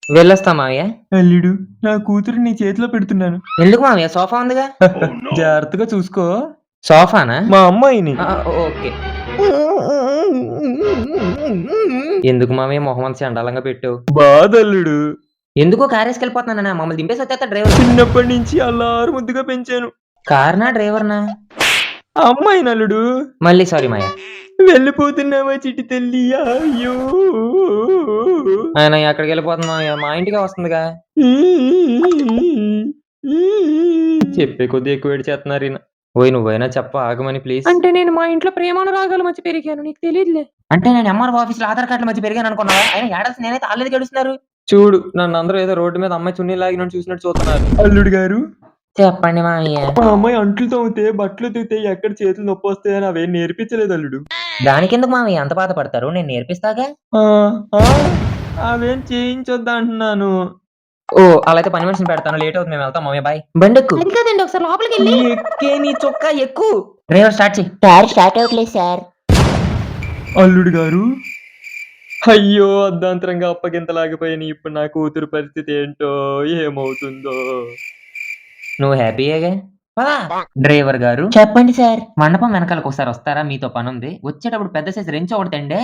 వెళ్ళొస్తా మావయ్య. అల్లుడు, నా కూతురు నీ చేతిలో పెడుతున్నాను. ఎందుకు మావయ్య సోఫా ఉందిగా. జాగ్రత్తగా చూసుకో. సోఫానా? మా అమ్మాయిని. ఓకే. ఎందుకు మావయ్య మొహం అంత చండాలంగా పెట్టావు? బాధల్లుడు. ఎందుకో కారేసుకెళ్ళిపోతున్నానా? మమ్మల్ని దింపేసి వచ్చేత్తాడు డ్రైవరు. చిన్నప్పటి నుంచి అల్లారు ముద్దుగా పెంచాను. కార్‌నా? డ్రైవర్‌నా? అమ్మాయినల్లుడు. మళ్ళీ సారీ మావయ్య. వెళ్ళిపోతున్నావా చిట్టి తల్లి అయ్యో. ఆయన ఎక్కడికెళ్ళిపోతుంది మావయ్య? మా ఇంటికే వస్తుందిగా. చెప్పే కొద్దీ ఎక్కువ ఏడిచేత్తన్నారు ఈయన. ఓయ్ నువ్వైనా చెప్ప ఆగమని ప్లీజ్. అంటే నేను మా ఇంట్లో ప్రేమానురాగాల మధ్య పెరిగాను. నీకు తెలీదులే. అంటే నేను ఎంఆర్ఓ ఆఫీస్‌లో ఆధార్ కార్డ్‌ల మధ్య పెరిగాను అనుకున్నావా? అయినా ఏడాల్సింది నేనైతే ఆళ్ళెందుకు ఏడుస్తున్నారు? చూడు నన్నందరూ ఏదో రోడ్డు మీద అమ్మాయి చున్నీ లాగినోడిని చూసినట్టు చూస్తున్నారు. అల్లుడు గారు, చెప్పండి మావయ్య. మా అమ్మాయి అంట్లు తోమితే, బట్టలు ఉతికితే ఎక్కడ చేతులు నొప్పొస్తాయని అవేం నేర్పించలేదు అల్లుడు. దానికెందుకు మావయ్య అంత బాధపడతారు? నేను నేర్పిస్తాగా. ఆ! ఆ! అవేం చేయించొద్దంటున్నాను. ఓహ్! అలా అయితే పని మనిషిని పెడతాను. లేట్ అవుతుంది. మేము వెళ్తాం మావయ్య బాయ్. బండెక్కు. అది కాదండి ఒకసారి లోపలికెళ్ళి ఎక్కే నీ చొక్కా ఎక్కు. డ్రైవర్ స్టార్ట్ చెయ్. సార్ స్టార్ట్ అవ్వట్లేదు సార్. అల్లుడు గారు, అయ్యో! అర్ధాంతరంగా అప్పగింతలాగిపోయాను. ఇప్పుడు నా కూతురు పరిస్థితి ఏంటో, ఏమవుతుందో? నువ్వు హ్యాపీయేగా. పదా. డ్రైవర్ గారు చెప్పండి సార్. మండపం వెనకాలకి ఒకసారి వస్తారా? మీతో పనుంది. వచ్చేటప్పుడు పెద్ద సైజ్ రెంచ్ ఒకటి తేండే.